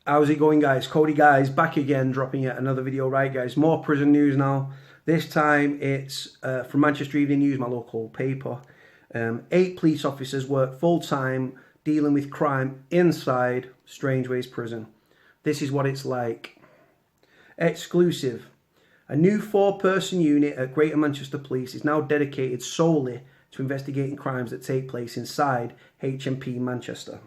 How's it going, guys? Cody, guys, back again, dropping yet another video. Right, guys, more prison news now. This time it's from Manchester Evening News, my local paper. 8 police officers work full-time dealing with crime inside Strangeways prison. This is what it's like. Exclusive. A new 4-person unit at Greater Manchester Police is now dedicated solely to investigating crimes that take place inside HMP Manchester.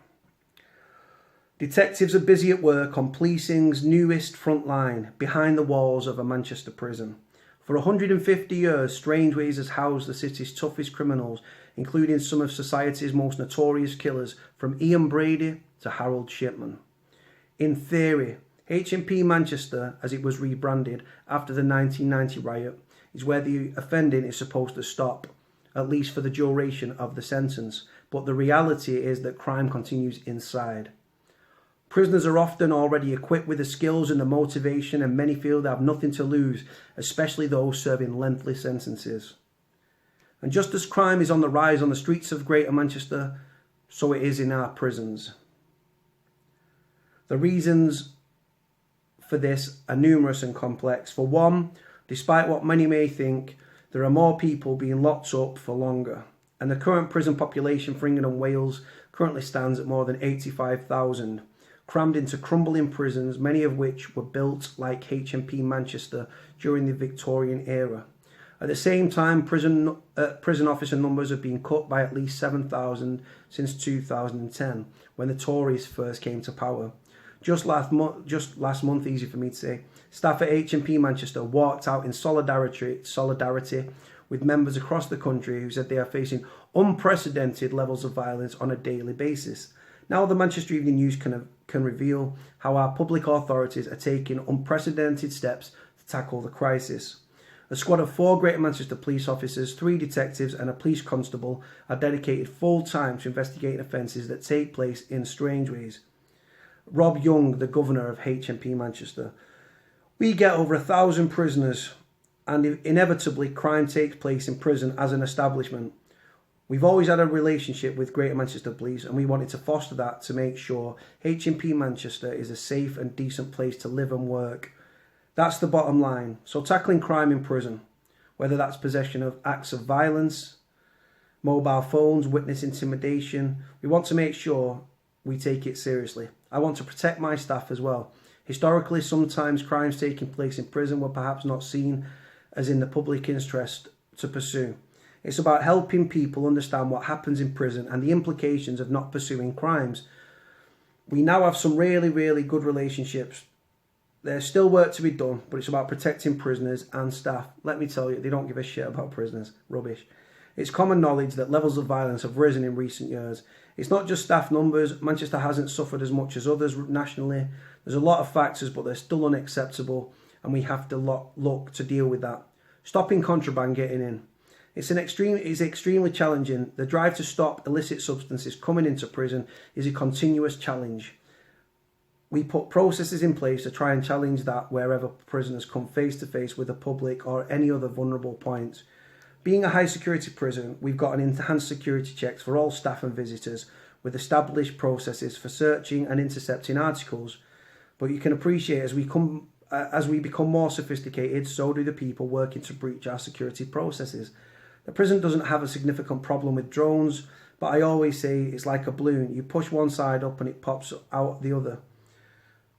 Detectives are busy at work on policing's newest front line, behind the walls of a Manchester prison. For 150 years, Strangeways has housed the city's toughest criminals, including some of society's most notorious killers, from Ian Brady to Harold Shipman. In theory, HMP Manchester, as it was rebranded after the 1990 riot, is where the offending is supposed to stop, at least for the duration of the sentence. But the reality is that crime continues inside. Prisoners are often already equipped with the skills and the motivation, and many feel they have nothing to lose, especially those serving lengthy sentences. And just as crime is on the rise on the streets of Greater Manchester, so it is in our prisons. The reasons for this are numerous and complex. For one, despite what many may think, there are more people being locked up for longer. And the current prison population for England and Wales currently stands at more than 85,000. Crammed into crumbling prisons, many of which were built like HMP Manchester during the Victorian era. At the same time, prison officer numbers have been cut by at least 7,000 since 2010, when the Tories first came to power. Just last month, easy for me to say, staff at HMP Manchester walked out in solidarity with members across the country who said they are facing unprecedented levels of violence on a daily basis. Now the Manchester Evening News can reveal how our public authorities are taking unprecedented steps to tackle the crisis. A squad of 4 Greater Manchester police officers, 3 detectives and a police constable are dedicated full-time to investigating offences that take place in Strangeways. Rob Young, the governor of HMP Manchester. We get over 1,000 prisoners, and inevitably crime takes place in prison as an establishment. We've always had a relationship with Greater Manchester Police, and we wanted to foster that to make sure HMP Manchester is a safe and decent place to live and work. That's the bottom line. So tackling crime in prison, whether that's possession of acts of violence, mobile phones, witness intimidation, we want to make sure we take it seriously. I want to protect my staff as well. Historically, sometimes crimes taking place in prison were perhaps not seen as in the public interest to pursue. It's about helping people understand what happens in prison and the implications of not pursuing crimes. We now have some really, really good relationships. There's still work to be done, but it's about protecting prisoners and staff. Let me tell you, they don't give a shit about prisoners. Rubbish. It's common knowledge that levels of violence have risen in recent years. It's not just staff numbers. Manchester hasn't suffered as much as others nationally. There's a lot of factors, but they're still unacceptable, and we have to look to deal with that. Stopping contraband getting in. It's extremely challenging. The drive to stop illicit substances coming into prison is a continuous challenge. We put processes in place to try and challenge that wherever prisoners come face to face with the public or any other vulnerable points. Being a high security prison, we've got an enhanced security checks for all staff and visitors with established processes for searching and intercepting articles. But you can appreciate as we become more sophisticated, so do the people working to breach our security processes. The prison doesn't have a significant problem with drones, but I always say it's like a balloon. You push one side up and it pops out the other.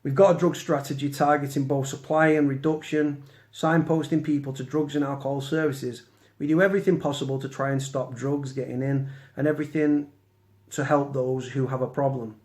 We've got a drug strategy targeting both supply and reduction, signposting people to drugs and alcohol services. We do everything possible to try and stop drugs getting in and everything to help those who have a problem.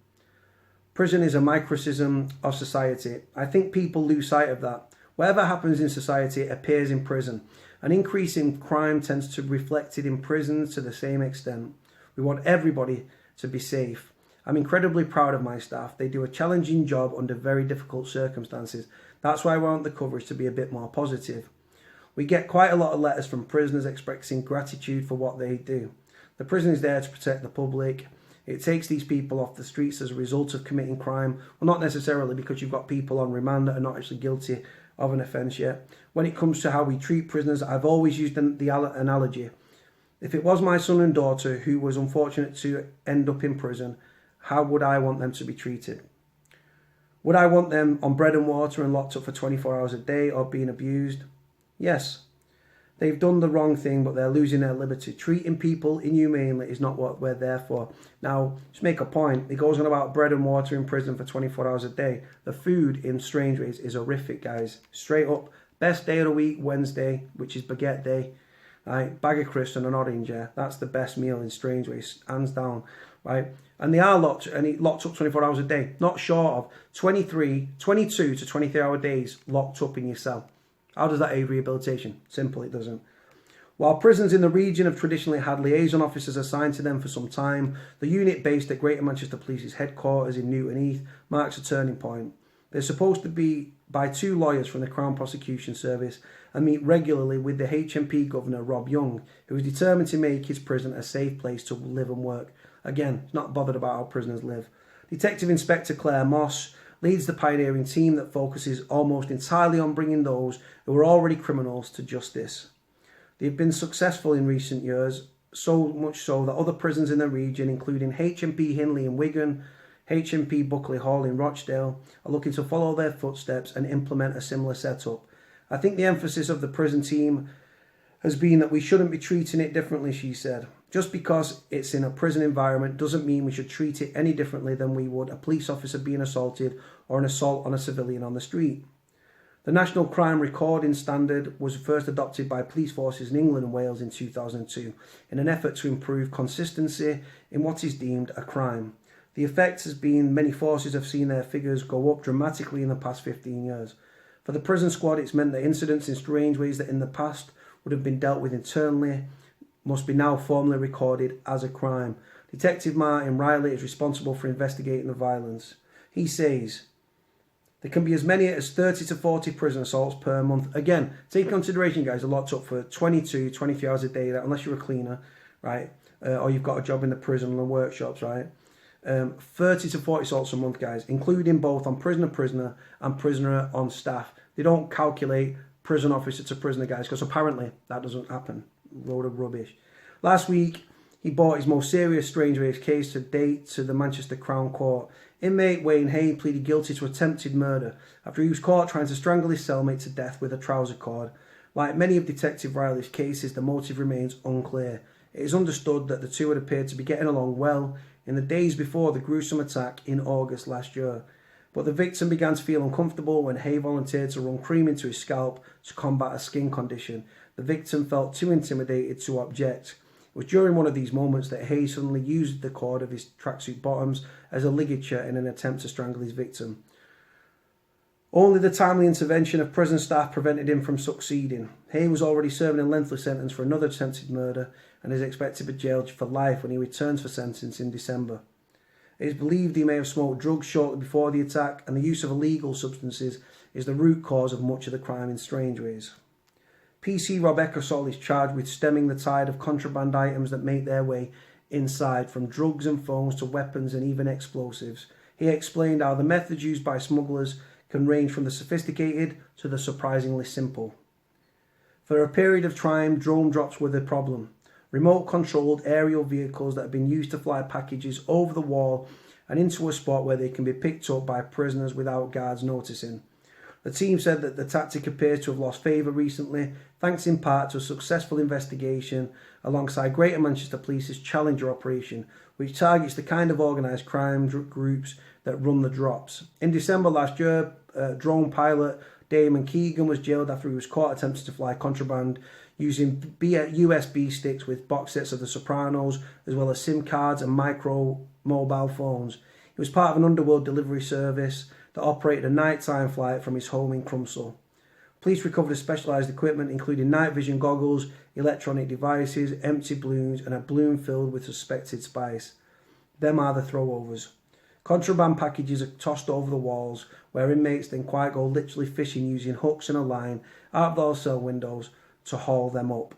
Prison is a microcosm of society. I think people lose sight of that. Whatever happens in society appears in prison. An increase in crime tends to be reflected in prisons to the same extent. We want everybody to be safe. I'm incredibly proud of my staff. They do a challenging job under very difficult circumstances. That's why I want the coverage to be a bit more positive. We get quite a lot of letters from prisoners expressing gratitude for what they do. The prison is there to protect the public. It takes these people off the streets as a result of committing crime. Well, not necessarily, because you've got people on remand that are not actually guilty of an offence yet. When it comes to how we treat prisoners, I've always used the analogy. If it was my son and daughter who was unfortunate to end up in prison, how would I want them to be treated? Would I want them on bread and water and locked up for 24 hours a day or being abused? Yes. They've done the wrong thing, but they're losing their liberty. Treating people inhumanely is not what we're there for. Now, just make a point. It goes on about bread and water in prison for 24 hours a day. The food in Strangeways is horrific, guys. Straight up. Best day of the week, Wednesday, which is baguette day. Right? Bag of crisps and an orange, yeah. That's the best meal in Strangeways, hands down. Right? And they are locked up 24 hours a day. Not short of 22 to 23 hour days locked up in your cell. How does that aid rehabilitation? Simple, it doesn't. While prisons in the region have traditionally had liaison officers assigned to them for some time, the unit based at Greater Manchester Police's headquarters in Newton Heath marks a turning point. They're supposed to be by 2 lawyers from the Crown Prosecution Service and meet regularly with the HMP Governor Rob Young, who is determined to make his prison a safe place to live and work. Again, he's not bothered about how prisoners live. Detective Inspector Claire Moss leads the pioneering team that focuses almost entirely on bringing those who are already criminals to justice. They've been successful in recent years, so much so that other prisons in the region, including HMP Hindley in Wigan, HMP Buckley Hall in Rochdale, are looking to follow their footsteps and implement a similar setup. I think the emphasis of the prison team has been that we shouldn't be treating it differently, she said. Just because it's in a prison environment doesn't mean we should treat it any differently than we would a police officer being assaulted or an assault on a civilian on the street. The National Crime Recording Standard was first adopted by police forces in England and Wales in 2002 in an effort to improve consistency in what is deemed a crime. The effect has been many forces have seen their figures go up dramatically in the past 15 years. For the prison squad, it's meant that incidents in Strangeways that in the past would have been dealt with internally must be now formally recorded as a crime. Detective Martin Riley is responsible for investigating the violence. He says, there can be as many as 30 to 40 prison assaults per month. Again, take into consideration, guys, are locked up for 22, 23 hours a day, unless you're a cleaner, right? Or you've got a job in the prison and the workshops, right? 30 to 40 assaults a month, guys, including both on prisoner and prisoner on staff. They don't calculate prison officer to prisoner, guys, because apparently that doesn't happen. Load of rubbish. Last week, he brought his most serious Strangeways case to date to the Manchester Crown Court. Inmate Wayne Hay pleaded guilty to attempted murder after he was caught trying to strangle his cellmate to death with a trouser cord. Like many of Detective Riley's cases, the motive remains unclear. It is understood that the two had appeared to be getting along well in the days before the gruesome attack in August last year. But the victim began to feel uncomfortable when Hay volunteered to run cream into his scalp to combat a skin condition. The victim felt too intimidated to object. It was during one of these moments that Hay suddenly used the cord of his tracksuit bottoms as a ligature in an attempt to strangle his victim. Only the timely intervention of prison staff prevented him from succeeding. Hay was already serving a lengthy sentence for another attempted murder and is expected to be jailed for life when he returns for sentence in December. It is believed he may have smoked drugs shortly before the attack, and the use of illegal substances is the root cause of much of the crime in Strangeways. PC Rob Eckersall is charged with stemming the tide of contraband items that make their way inside, from drugs and phones to weapons and even explosives. He explained how the methods used by smugglers can range from the sophisticated to the surprisingly simple. For a period of time, drone drops were the problem. Remote-controlled aerial vehicles that have been used to fly packages over the wall and into a spot where they can be picked up by prisoners without guards noticing. The team said that the tactic appears to have lost favour recently, thanks in part to a successful investigation alongside Greater Manchester Police's Challenger operation, which targets the kind of organised crime groups that run the drops. In December last year, drone pilot Damon Keegan was jailed after he was caught attempting to fly contraband using USB sticks with box sets of The Sopranos, as well as SIM cards and micro mobile phones. He was part of an underworld delivery service that operated a nighttime flight from his home in Crumsall. Police recovered specialised equipment including night vision goggles, electronic devices, empty balloons and a balloon filled with suspected spice. Them are the throwovers. Contraband packages are tossed over the walls, where inmates then quite go literally fishing using hooks and a line out of their cell windows to haul them up.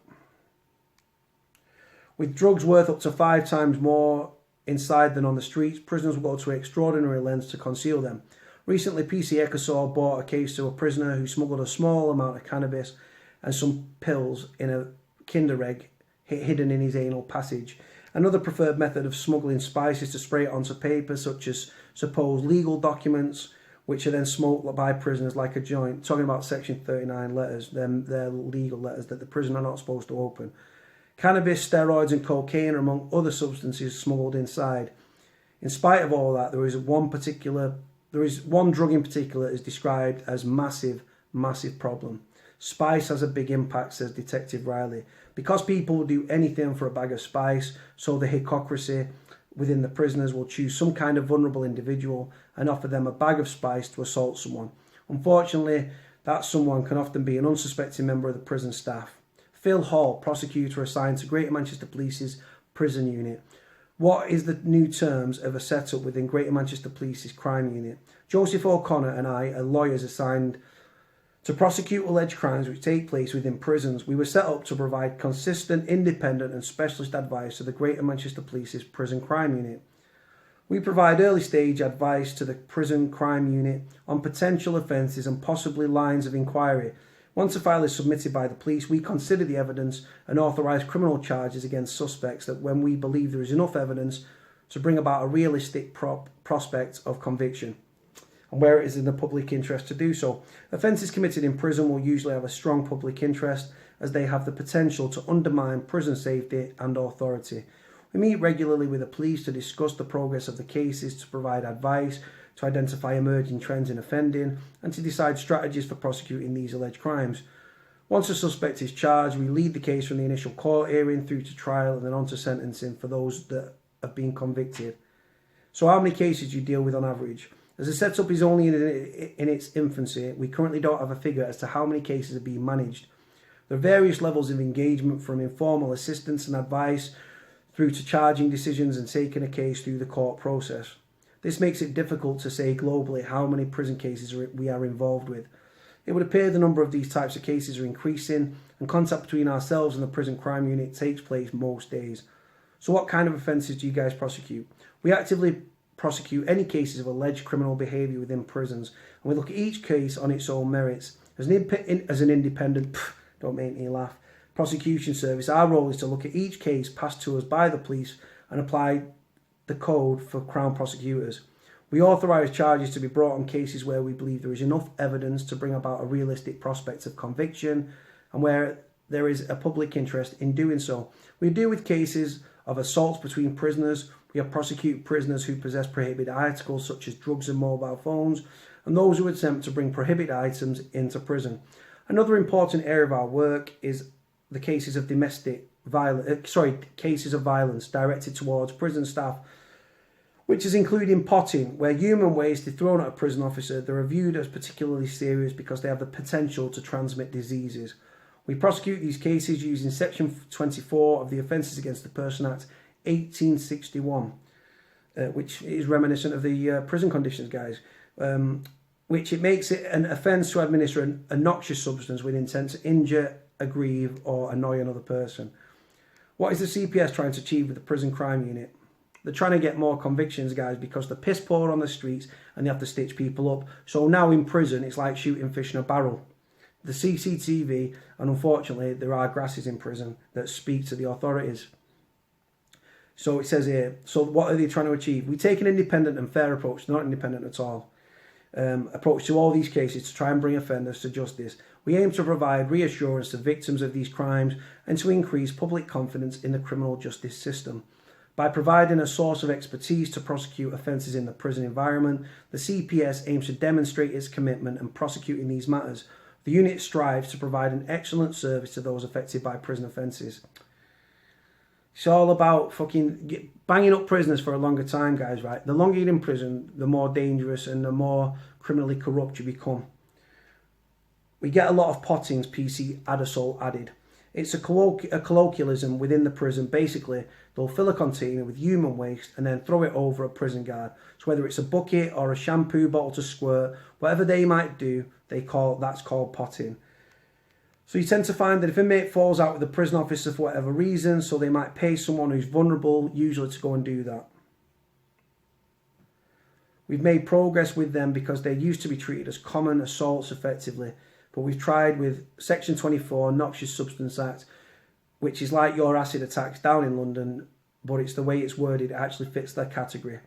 With drugs worth up to 5 times more inside than on the streets, prisoners will go to extraordinary lengths to conceal them. Recently, PC Eckersall brought a case to a prisoner who smuggled a small amount of cannabis and some pills in a Kinder egg hidden in his anal passage. Another preferred method of smuggling spice is to spray it onto paper, such as supposed legal documents, which are then smoked by prisoners like a joint. Talking about Section 39 letters, they're legal letters that the prison are not supposed to open. Cannabis, steroids and cocaine are among other substances smuggled inside. In spite of all that, there is one drug in particular that is described as massive problem. Spice has a big impact, says Detective Riley. Because people will do anything for a bag of spice, so the hypocrisy within the prisoners will choose some kind of vulnerable individual and offer them a bag of spice to assault someone. Unfortunately, that someone can often be an unsuspecting member of the prison staff. Phil Hall, prosecutor assigned to Greater Manchester Police's prison unit. What is the new terms of a setup within Greater Manchester Police's crime unit? Joseph O'Connor and I are lawyers assigned to prosecute alleged crimes which take place within prisons. We were set up to provide consistent, independent and specialist advice to the Greater Manchester Police's prison crime unit. We provide early stage advice to the prison crime unit on potential offences and possibly lines of inquiry. Once a file is submitted by the police, we consider the evidence and authorise criminal charges against suspects that when we believe there is enough evidence to bring about a realistic prospect of conviction, and where it is in the public interest to do so. Offences committed in prison will usually have a strong public interest as they have the potential to undermine prison safety and authority. We meet regularly with the police to discuss the progress of the cases, to provide advice, to identify emerging trends in offending, and to decide strategies for prosecuting these alleged crimes. Once a suspect is charged, we lead the case from the initial court hearing through to trial and then on to sentencing for those that have been convicted. So how many cases do you deal with on average? As the setup is only in its infancy, we currently don't have a figure as to how many cases are being managed. There are various levels of engagement, from informal assistance and advice through to charging decisions and taking a case through the court process. This makes it difficult to say globally how many prison cases we are involved with. It would appear the number of these types of cases are increasing, and contact between ourselves and the prison crime unit takes place most days. So what kind of offences do you guys prosecute? We actively prosecute any cases of alleged criminal behaviour within prisons, and we look at each case on its own merits. As an independent, don't make me laugh, prosecution service, our role is to look at each case passed to us by the police and apply the code for Crown prosecutors. We authorise charges to be brought on cases where we believe there is enough evidence to bring about a realistic prospect of conviction and where there is a public interest in doing so. We deal with cases of assaults between prisoners. We have prosecuted prisoners who possess prohibited articles such as drugs and mobile phones, and those who attempt to bring prohibited items into prison. Another important area of our work is the cases of cases of violence directed towards prison staff, which is including potting, where human waste is thrown at a prison officer. They are viewed as particularly serious because they have the potential to transmit diseases. We prosecute these cases using Section 24 of the Offences Against the Person Act 1861, which is reminiscent of the prison conditions, guys, which it makes it an offence to administer a noxious substance with intent to injure, aggrieve or annoy another person. What is the CPS trying to achieve with the prison crime unit? They're trying to get more convictions, guys, because they're piss poor on the streets and they have to stitch people up. So now in prison, it's like shooting fish in a barrel. The CCTV, and unfortunately, there are grasses in prison that speak to the authorities. So it says here, so what are they trying to achieve? We take an independent and fair approach, not independent at all, approach to all these cases to try and bring offenders to justice. We aim to provide reassurance to victims of these crimes and to increase public confidence in the criminal justice system. By providing a source of expertise to prosecute offences in the prison environment, the CPS aims to demonstrate its commitment in prosecuting these matters. The unit strives to provide an excellent service to those affected by prison offences. It's all about fucking banging up prisoners for a longer time, guys, right? The longer you're in prison, the more dangerous and the more criminally corrupt you become. We get a lot of pottings, PC adasol added. It's a colloquialism within the prison. Basically, they'll fill a container with human waste and then throw it over a prison guard. So whether it's a bucket or a shampoo bottle to squirt, whatever they might do, that's called potting. So you tend to find that if a inmate falls out with a prison officer for whatever reason, so they might pay someone who's vulnerable, usually to go and do that. We've made progress with them because they used to be treated as common assaults effectively. But we've tried with Section 24, Noxious Substance Act, which is like your acid attacks down in London, but it's the way it's worded, it actually fits their category.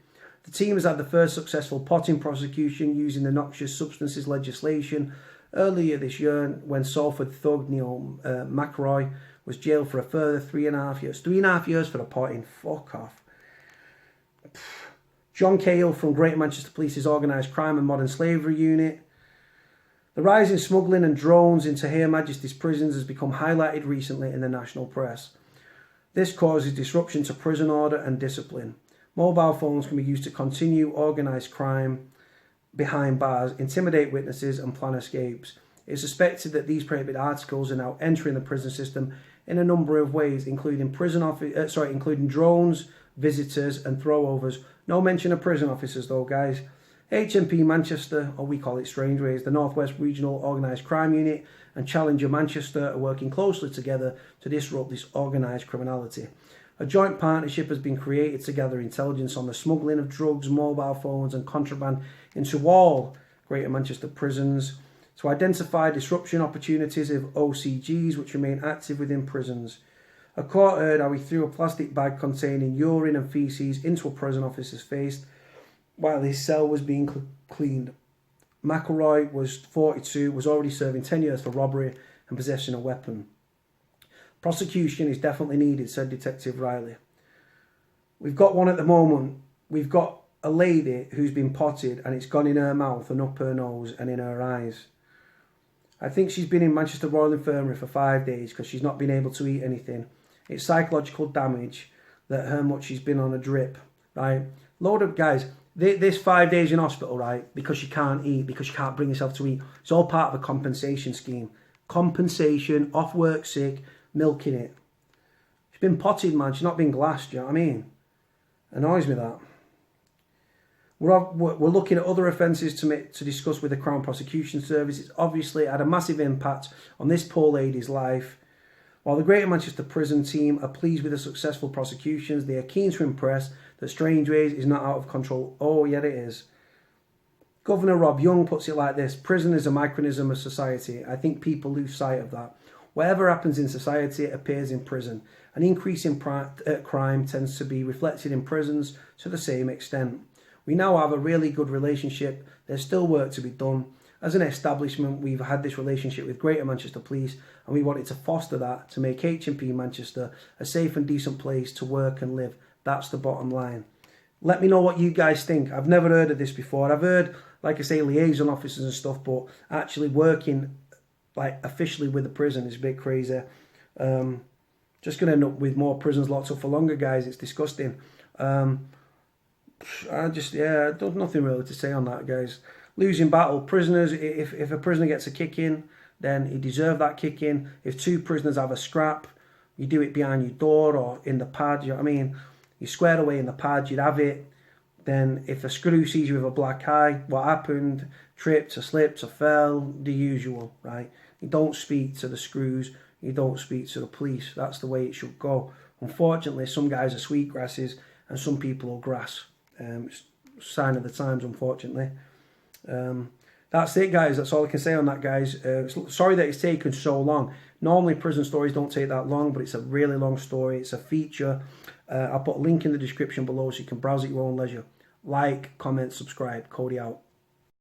The team has had the first successful potting prosecution using the noxious substances legislation earlier this year when Salford thug Neil McElroy was jailed for a further 3.5 years. 3.5 years for the potting. Fuck off. John Cahill from Greater Manchester Police's Organised Crime and Modern Slavery Unit. The rise in smuggling and drones into Her Majesty's prisons has become highlighted recently in the national press. This causes disruption to prison order and discipline. Mobile phones can be used to continue organised crime behind bars, intimidate witnesses and plan escapes. It's suspected that these prohibited articles are now entering the prison system in a number of ways, including including drones, visitors and throwovers. No mention of prison officers though, guys. HMP Manchester, or we call it Strangeways, the North West Regional Organised Crime Unit and Challenger Manchester are working closely together to disrupt this organised criminality. A joint partnership has been created to gather intelligence on the smuggling of drugs, mobile phones and contraband into all Greater Manchester prisons, to identify disruption opportunities of OCGs which remain active within prisons. A court heard how he threw a plastic bag containing urine and faeces into a prison officer's face while his cell was being cleaned. McElroy was 42, was already serving 10 years for robbery and possessing a weapon. Prosecution is definitely needed, said Detective Riley. We've got one at the moment. We've got a lady who's been potted and it's gone in her mouth and up her nose and in her eyes. I think she's been in Manchester Royal Infirmary for 5 days because she's not been able to eat anything. It's psychological damage that how much she's been on a drip, right? Load of guys, this 5 days in hospital, right? Because she can't eat, because she can't bring herself to eat. It's all part of a compensation scheme. Compensation, off work sick, milking it. She's been potted, man. She's not been glassed, you know what I mean? Annoys me that. We're looking at other offences to discuss with the Crown Prosecution Service. It's obviously had a massive impact on this poor lady's life. While the Greater Manchester Prison team are pleased with the successful prosecutions, they are keen to impress that Strangeways is not out of control. Oh, yeah, it is. Governor Rob Young puts it like this: prison is a microcosm of society. I think people lose sight of that. Whatever happens in society appears in prison. An increase in crime tends to be reflected in prisons to the same extent. We now have a really good relationship. There's still work to be done. As an establishment, we've had this relationship with Greater Manchester Police and we wanted to foster that to make HMP Manchester a safe and decent place to work and live. That's the bottom line. Let me know what you guys think. I've never heard of this before. I've heard, like I say, liaison officers and stuff, but actually working like officially with the prison is a bit crazy. Just going to end up with more prisons locked up for longer, guys. It's disgusting. There's nothing really to say on that, guys. Losing battle. Prisoners, if a prisoner gets a kick in, then he deserves that kick in. If two prisoners have a scrap, you do it behind your door or in the pad, you know what I mean? You square away in the pad, you'd have it. Then if a screw sees you with a black eye, what happened? Tripped, or slipped, or fell, the usual, right? You don't speak to the screws, you don't speak to the police. That's the way it should go. Unfortunately, some guys are sweetgrasses and some people are grass. Sign of the times, unfortunately. That's it, guys. That's all I can say on that, guys. Sorry that it's taken so long. Normally prison stories don't take that long, but it's a really long story. It's a feature. I'll put a link in the description below so you can browse at your own leisure. Like, comment, subscribe. Cody out.